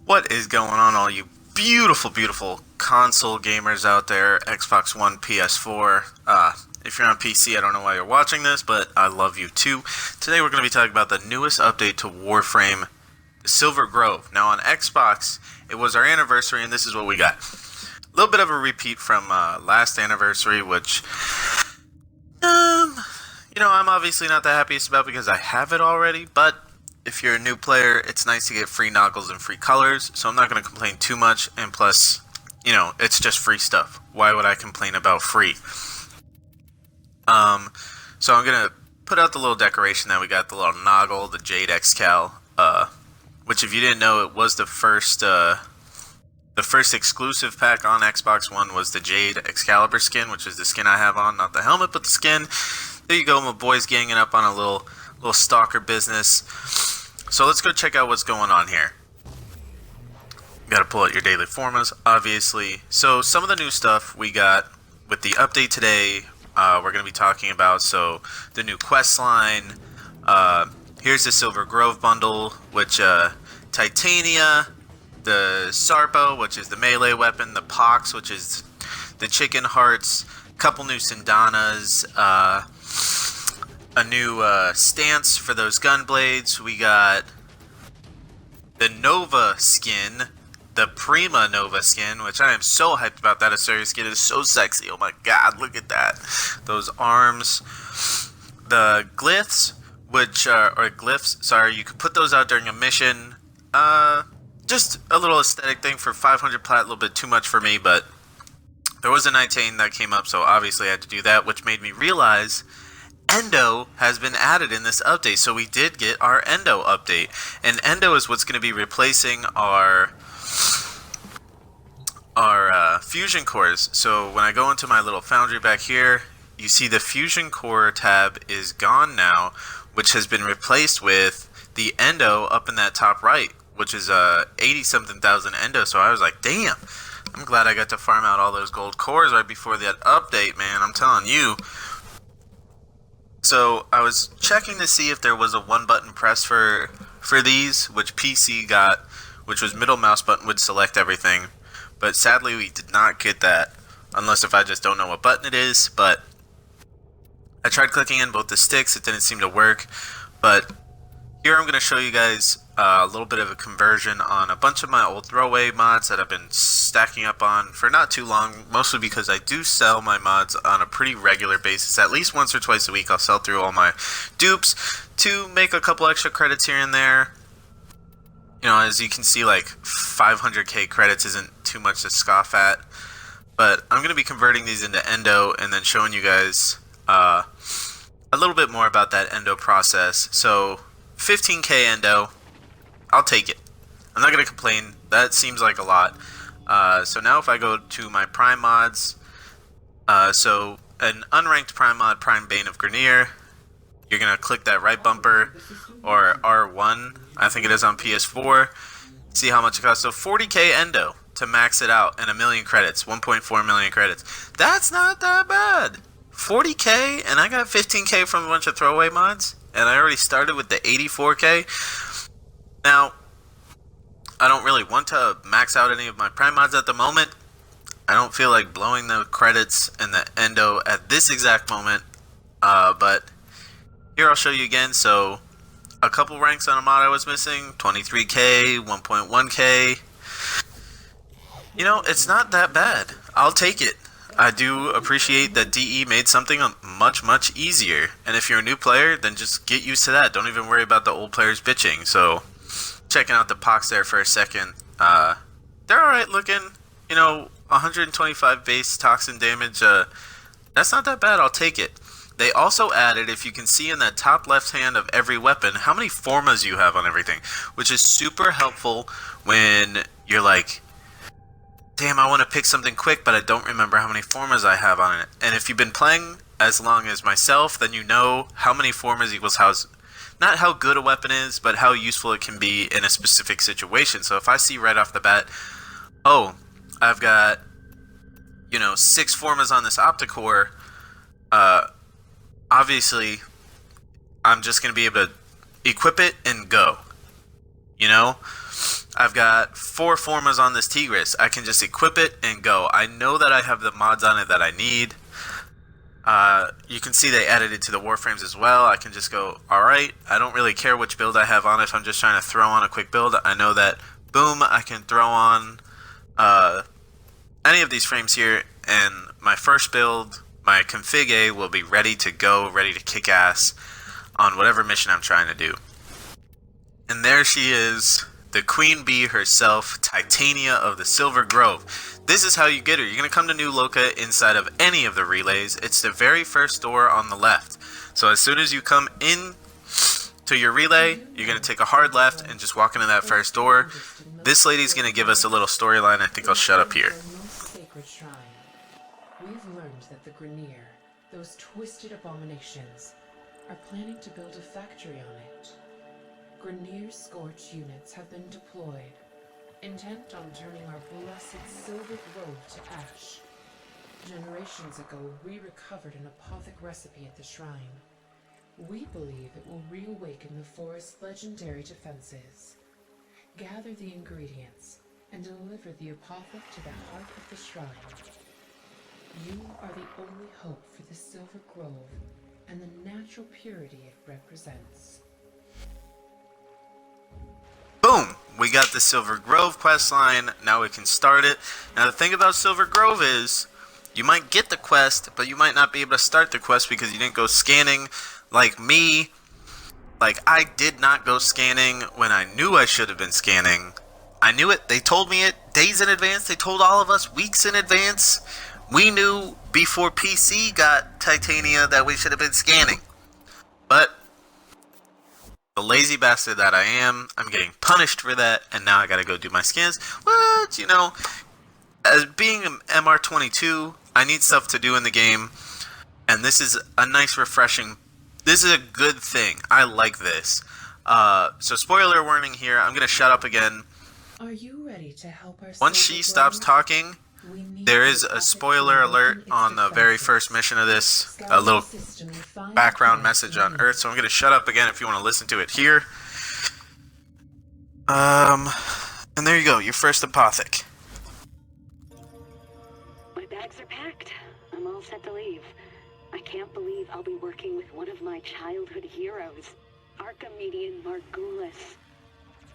What is going on, all you beautiful, beautiful console gamers out there? Xbox One, PS4. If you're on PC, I don't know why you're watching this, but I love you too. Today we're going to be talking about the newest update to Warframe, the Silver Grove. Now on Xbox, it was our anniversary, and this is what we got. A little bit of a repeat from last anniversary, which, I'm obviously not the happiest about because I have it already, but if you're a new player, it's nice to get free noggles and free colors, so I'm not going to complain too much, and plus, it's just free stuff. Why would I complain about free? So I'm going to put out the little decoration that we got, the little noggle, the Jade Excal, which if you didn't know, it was the first exclusive pack on Xbox One was the Jade Excalibur skin, which is the skin I have on, not the helmet, but the skin. There you go, my boy's ganging up on a little stalker business. So let's go check out what's going on here. You gotta pull out your daily formas, obviously. So some of the new stuff we got with the update today, we're gonna be talking about. So the new quest line. Here's the Silver Grove bundle, which Titania, the Sarpo, which is the melee weapon, the Pox, which is the chicken hearts, couple new Sindanas, a new stance for those gun blades. We got the Nova skin, the Prima Nova skin, which I am so hyped about. That Assyria skin is so sexy. Oh my god, look at that. Those arms. The glyphs, you can put those out during a mission. Just a little aesthetic thing for 500 plat, a little bit too much for me, but there was a 19 that came up, so obviously I had to do that, which made me realize Endo has been added in this update. So we did get our Endo update, and Endo is what's going to be replacing our fusion cores. So when I go into my little foundry back here, you see the fusion core tab is gone now, which has been replaced with the Endo up in that top right, which is 80 something thousand Endo. So I was like, damn, I'm glad I got to farm out all those gold cores right before that update, man. I'm telling you. So I was checking to see if there was a one button press for these, which PC got, which was middle mouse button would select everything. But sadly we did not get that, unless if I just don't know what button it is. But I tried clicking in both the sticks, it didn't seem to work. But here I'm going to show you guys a little bit of a conversion on a bunch of my old throwaway mods that I've been stacking up on for not too long, mostly because I do sell my mods on a pretty regular basis. At least once or twice a week I'll sell through all my dupes to make a couple extra credits here and there. As you can see, like 500k credits isn't too much to scoff at, but I'm going to be converting these into Endo and then showing you guys a little bit more about that Endo process. So 15k Endo, I'll take it. I'm not going to complain. That seems like a lot. So now if I go to my Prime mods, so an unranked Prime mod, Prime Bane of Grenier, you're going to click that right bumper, or R1, I think it is on PS4. See how much it costs. So 40k Endo to max it out, and 1 million credits, 1.4 million credits. That's not that bad. 40k, and I got 15k from a bunch of throwaway mods, and I already started with the 84k. Now, I don't really want to max out any of my Prime mods at the moment. I don't feel like blowing the credits and the Endo at this exact moment, but here I'll show you again. So a couple ranks on a mod I was missing, 23k, 1.1k. It's not that bad. I'll take it. I do appreciate that DE made something much, much easier. And if you're a new player, then just get used to that. Don't even worry about the old players bitching. So checking out the Pox there for a second. They're alright looking. 125 base toxin damage. That's not that bad. I'll take it. They also added, if you can see in that top left hand of every weapon, how many formas you have on everything, which is super helpful when you're like, damn, I want to pick something quick, but I don't remember how many formas I have on it. And if you've been playing as long as myself, then you know how many formas equals not how good a weapon is, but how useful it can be in a specific situation. So if I see right off the bat, oh, I've got, 6 formas on this Opticore, obviously, I'm just going to be able to equip it and go. I've got 4 formas on this Tigris. I can just equip it and go. I know that I have the mods on it that I need. You can see they added it to the Warframes as well. I can just go, alright, I don't really care which build I have on if I'm just trying to throw on a quick build. I know that, boom, I can throw on any of these frames here, and my first build, my config A, will be ready to go, ready to kick ass on whatever mission I'm trying to do. And there she is, the Queen Bee herself, Titania of the Silver Grove. This is how you get her. You're going to come to New Loka inside of any of the relays. It's the very first door on the left. So as soon as you come in to your relay, you're going to take a hard left and just walk into that first door. This lady's going to give us a little storyline. I think I'll shut up here. We've learned that the Grenier, those twisted abominations, are planning to build a factory on it. Grenier Scorch units have been deployed, intent on turning our blessed Silver Grove to ash. Generations ago, we recovered an apothic recipe at the shrine. We believe it will reawaken the forest's legendary defenses. Gather the ingredients and deliver the apothic to the heart of the shrine. You are the only hope for the Silver Grove and the natural purity it represents. Boom! We got the Silver Grove questline. Now we can start it. Now the thing about Silver Grove is, you might get the quest, but you might not be able to start the quest because you didn't go scanning like me. Like, I did not go scanning when I knew I should have been scanning. I knew it. They told me it days in advance. They told all of us weeks in advance. We knew before PC got Titania that we should have been scanning. But the lazy bastard that I am, I'm getting punished for that, and now I gotta go do my scans. What? You know, as being an MR22, I need stuff to do in the game, and this is a nice, refreshing, this is a good thing. I like this. So spoiler warning here, I'm gonna shut up again. Are you ready to help our Once she stops talking, there is a spoiler alert on the very first mission of this, a little background message on Earth, so I'm going to shut up again if you want to listen to it here. And there you go, your first apothic. My bags are packed. I'm all set to leave. I can't believe I'll be working with one of my childhood heroes, Archimedean Margulis.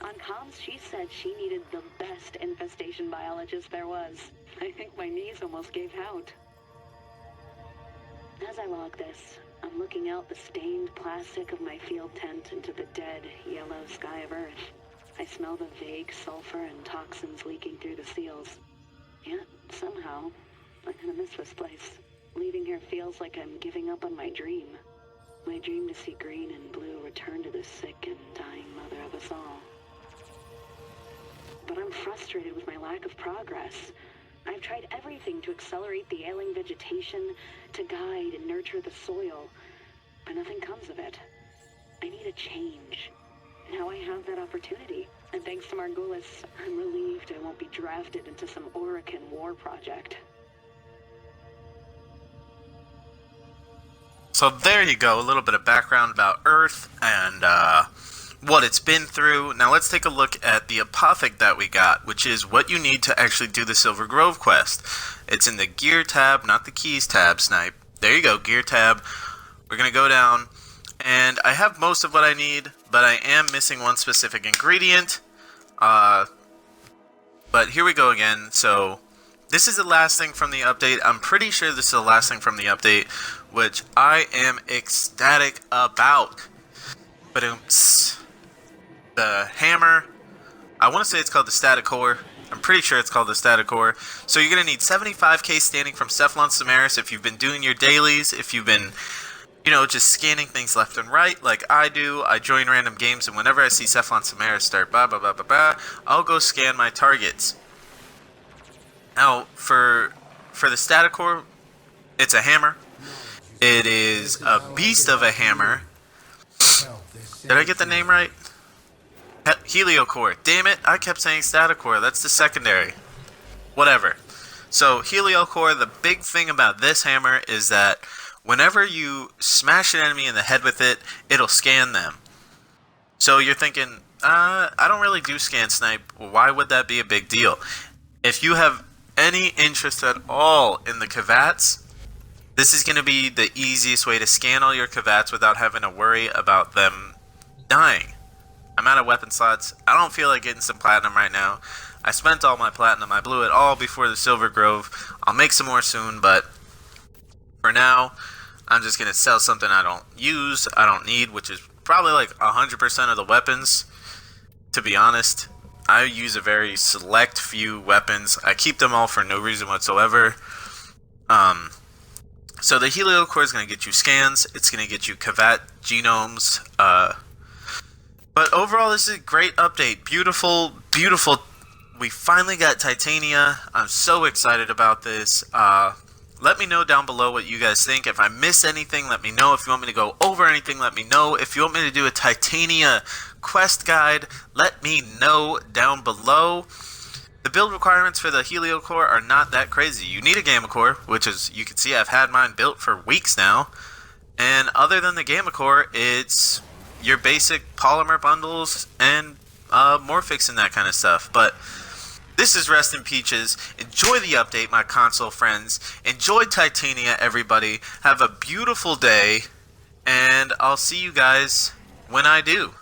On comms, she said she needed the best infestation biologist there was. I think my knees almost gave out. As I log this, I'm looking out the stained plastic of my field tent into the dead, yellow sky of Earth. I smell the vague sulfur and toxins leaking through the seals. Yet, somehow, I'm gonna miss this place. Leaving here feels like I'm giving up on my dream. My dream to see green and blue return to the sick and dying mother of us all. But I'm frustrated with my lack of progress. I've tried everything to accelerate the ailing vegetation, to guide and nurture the soil, but nothing comes of it. I need a change. Now I have that opportunity, and thanks to Margulis, I'm relieved I won't be drafted into some Orican war project. So there you go, a little bit of background about Earth and what it's been through. Now let's take a look at the apothic that we got, which is what you need to actually do the Silver Grove quest. It's in the gear tab, not the keys tab, Snipe. There you go, gear tab. We're going to go down, and I have most of what I need, but I am missing one specific ingredient. But here we go again. So this is the last thing from the update. I'm pretty sure this is the last thing from the update, which I am ecstatic about. But the hammer, I want to say it's called the static core. I'm pretty sure it's called the static core. So you're going to need 75k standing from Cephalon Samaris if you've been doing your dailies, if you've been, you know, just scanning things left and right like I do. I join random games, and whenever I see Cephalon Samaris start I'll go scan my targets. Now, for the static core, it's a hammer. It is a beast of a hammer. Did I get the name right? Heliocore. Damn it, I kept saying Staticore. That's the secondary. Whatever. So, Heliocore, the big thing about this hammer is that whenever you smash an enemy in the head with it, it'll scan them. So you're thinking, I don't really do scan snipe. Why would that be a big deal? If you have any interest at all in the Kavats, this is going to be the easiest way to scan all your Kavats without having to worry about them dying. I'm out of weapon slots. I don't feel like getting some platinum right now. I spent all my platinum. I blew it all before the Silver Grove. I'll make some more soon, but for now, I'm just going to sell something I don't use, I don't need, which is probably like 100% of the weapons, to be honest. I use a very select few weapons. I keep them all for no reason whatsoever. So the Helio Core is going to get you scans. It's going to get you Kavat genomes. But overall, this is a great update. Beautiful, beautiful. We finally got Titania. I'm so excited about this. Let me know down below what you guys think. If I miss anything, let me know. If you want me to go over anything, let me know. If you want me to do a Titania quest guide, let me know down below. The build requirements for the Helio Core are not that crazy. You need a Gamma Core, which is, you can see I've had mine built for weeks now. And other than the Gamma Core, it's your basic polymer bundles and Morphix and that kind of stuff. But this is Rest in Peaches. Enjoy the update, my console friends. Enjoy Titania, everybody. Have a beautiful day, and I'll see you guys when I do.